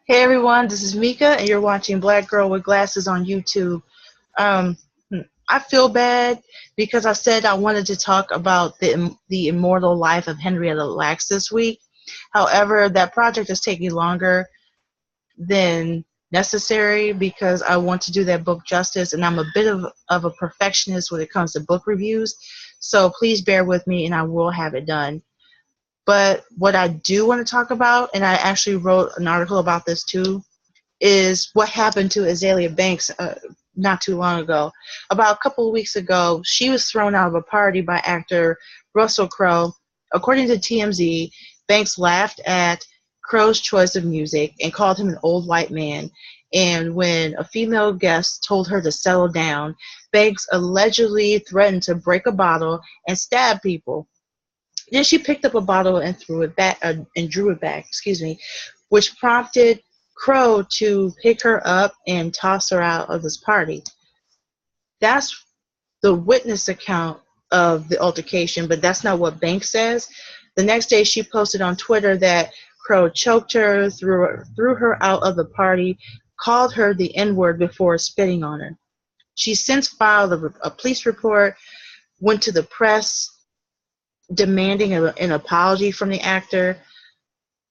Hey everyone, this is Mika, and you're watching Black Girl with Glasses on YouTube. Um, I feel bad because I said I wanted to talk about the immortal life of Henrietta Lacks this week. However, that project is taking longer than necessary because I want to do that book justice, and I'm a bit of a perfectionist when it comes to book reviews. So please bear with me, and I will have it done. But what I do want to talk about, and I actually wrote an article about this too, is what happened to Azealia Banks not too long ago. About a couple of weeks ago, she was thrown out of a party by actor Russel Crowe. According to TMZ, Banks laughed at Crowe's choice of music and called him an old white man. And when a female guest told her to settle down, Banks allegedly threatened to break a bottle and stab people. Then she picked up a bottle and threw it back, and drew it back, which prompted Crowe to pick her up and toss her out of this party. That's the witness account of the altercation, but that's not what Banks says. The next day, she posted on Twitter that Crowe choked her, threw her out of the party, called her the N-word before spitting on her. She since filed a police report, went to the press demanding an apology from the actor,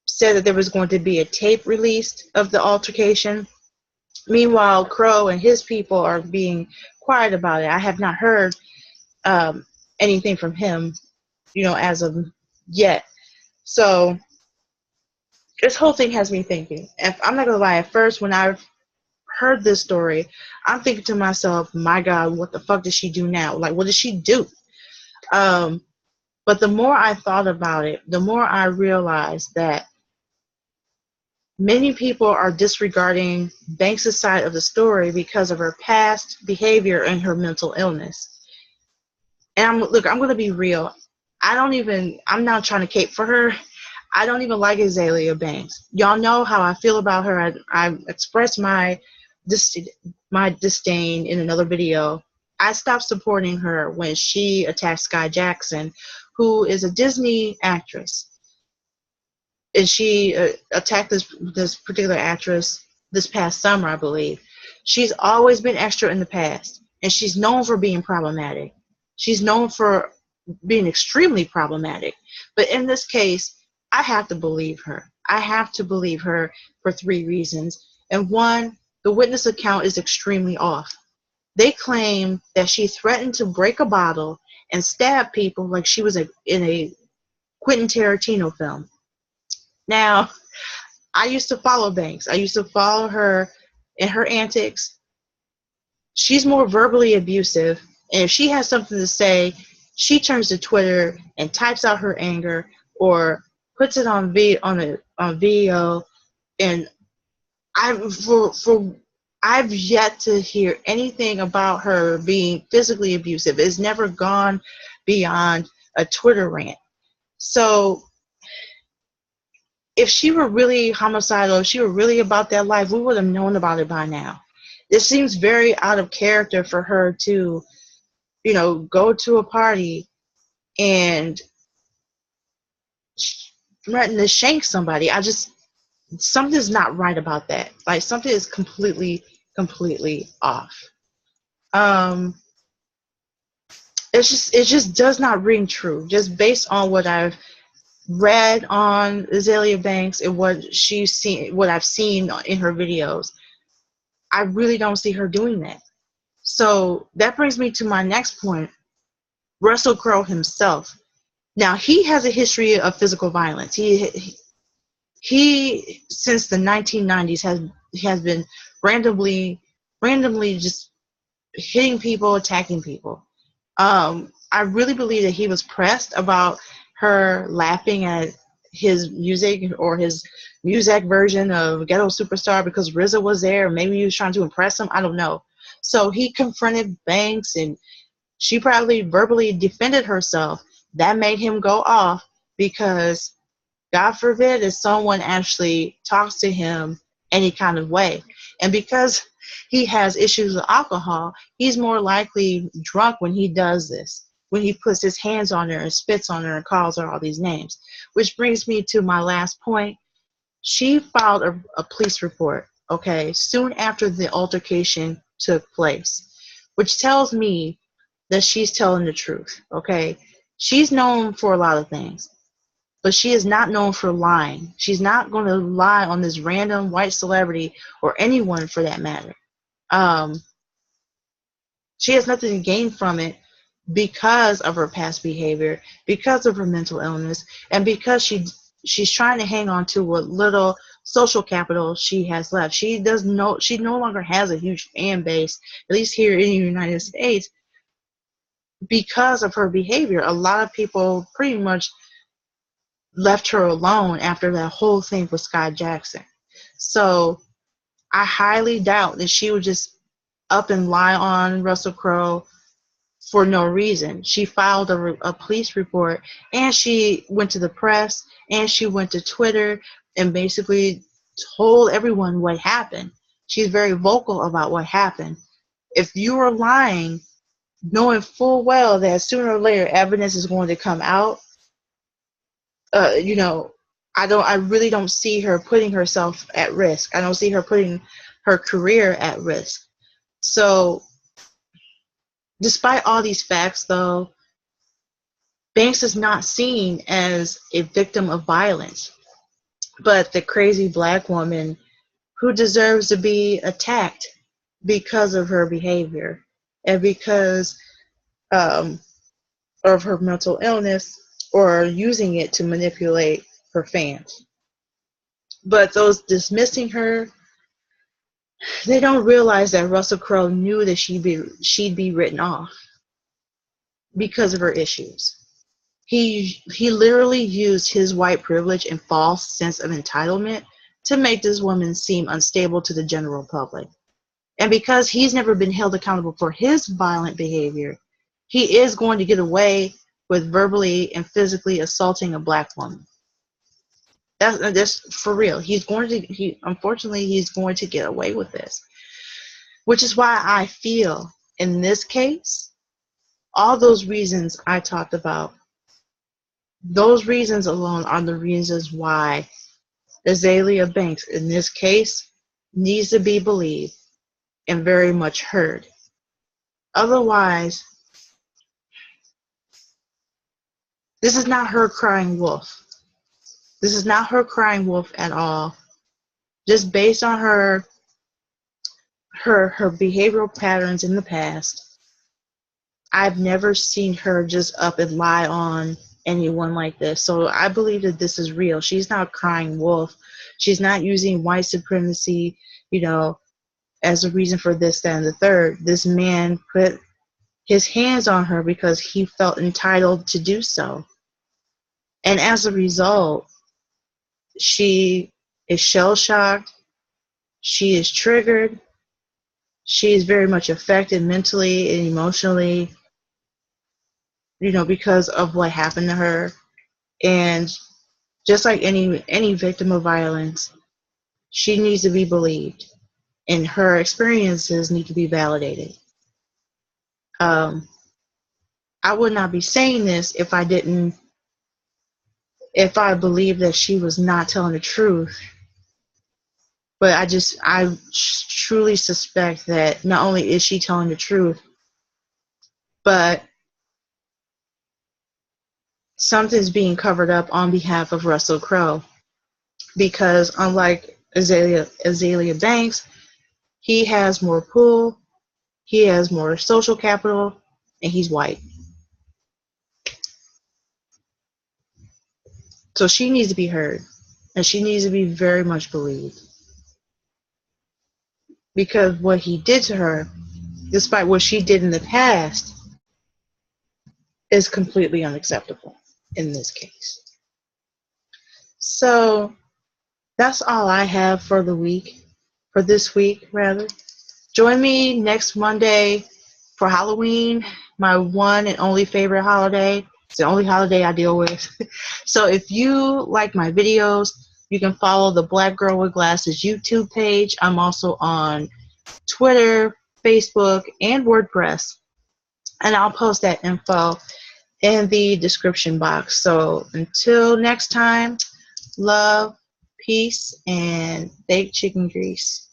said that there was going to be a tape released of the altercation. Meanwhile, Crowe and his people are being quiet about it. I have not heard anything from him, as of yet. So this whole thing has me thinking. If I'm not gonna lie, at first when I heard this story, I'm thinking to myself, "My God, what the fuck did she do now? Like, what did she do?" But the more I thought about it, the more I realized that many people are disregarding Banks' side of the story because of her past behavior and her mental illness. And I'm going to be real. I'm not trying to cape for her. I don't even like Azealia Banks. Y'all know how I feel about her. I expressed my disdain in another video. I stopped supporting her when she attacked Sky Jackson, who is a Disney actress. And she attacked this particular actress this past summer, I believe. She's always been extra in the past, and she's known for being problematic. She's known for being extremely problematic. But in this case, I have to believe her. I have to believe her for three reasons. And one, the witness account is extremely off. They claim that she threatened to break a bottle and stab people like she was in a Quentin Tarantino film. Now, I used to follow Banks. I used to follow her and her antics. She's more verbally abusive, and if she has something to say, she turns to Twitter and types out her anger or puts it on video. And I've yet to hear anything about her being physically abusive. It's never gone beyond a Twitter rant. So if she were really homicidal, if she were really about that life, we would have known about it by now. It seems very out of character for her to, go to a party and threaten to shank somebody. Something's not right about that. Like, something is completely off. It just does not ring true. Just based on what I've read on Azealia Banks and what I've seen in her videos, I really don't see her doing that. So that brings me to my next point. Russel Crowe himself. Now, he has a history of physical violence. He since the 1990s has been randomly just hitting people, attacking people. I really believe that he was pressed about her laughing at his music or his music version of Ghetto Superstar because RZA was there. Maybe he was trying to impress him. I don't know. So he confronted Banks, and she probably verbally defended herself. That made him go off because, God forbid, if someone actually talks to him any kind of way. And because he has issues with alcohol, he's more likely drunk when he does this, when he puts his hands on her and spits on her and calls her all these names. Which brings me to my last point. She filed a police report, okay, soon after the altercation took place, which tells me that she's telling the truth, okay? She's known for a lot of things, but she is not known for lying. She's not going to lie on this random white celebrity or anyone for that matter. She has nothing to gain from it because of her past behavior, because of her mental illness, and because she's trying to hang on to what little social capital she has left. She no longer has a huge fan base, at least here in the United States, because of her behavior. A lot of people pretty much left her alone after that whole thing with Scott Jackson. So I highly doubt that she would just up and lie on Russell Crowe for no reason. She filed a police report, and she went to the press, and she went to Twitter and basically told everyone what happened. She's very vocal about what happened. If you are lying, knowing full well that sooner or later evidence is going to come out, I really don't see her putting herself at risk. I don't see her putting her career at risk. So despite all these facts, though, Banks is not seen as a victim of violence, but the crazy black woman who deserves to be attacked because of her behavior and because of her mental illness, or using it to manipulate her fans. But those dismissing her, they don't realize that Russell Crowe knew that she'd be written off because of her issues. He literally used his white privilege and false sense of entitlement to make this woman seem unstable to the general public. And because he's never been held accountable for his violent behavior, he is going to get away with verbally and physically assaulting a black woman. That's for real. Unfortunately, he's going to get away with this. Which is why I feel, in this case, all those reasons I talked about, those reasons alone are the reasons why Azealia Banks, in this case, needs to be believed and very much heard. Otherwise, this is not her crying wolf. This is not her crying wolf at all. Just based on her behavioral patterns in the past, I've never seen her just up and lie on anyone like this. So I believe that this is real. She's not a crying wolf. She's not using white supremacy, as a reason for this, that, and the third. This man put his hands on her because he felt entitled to do so. And as a result, she is shell-shocked. She is triggered. She is very much affected mentally and emotionally, because of what happened to her. And just like any victim of violence, she needs to be believed, and her experiences need to be validated. I would not be saying this if I believed that she was not telling the truth. But I truly suspect that not only is she telling the truth, but something's being covered up on behalf of Russell Crowe. Because unlike Azealia Banks, he has more pull, he has more social capital, and he's white. So she needs to be heard, and she needs to be very much believed. Because what he did to her, despite what she did in the past, is completely unacceptable in this case. So that's all I have for this week. Join me next Monday for Halloween, my one and only favorite holiday. It's the only holiday I deal with. So if you like my videos, you can follow the Black Girl with Glasses YouTube page. I'm also on Twitter, Facebook, and WordPress. And I'll post that info in the description box. So until next time, love, peace, and baked chicken grease.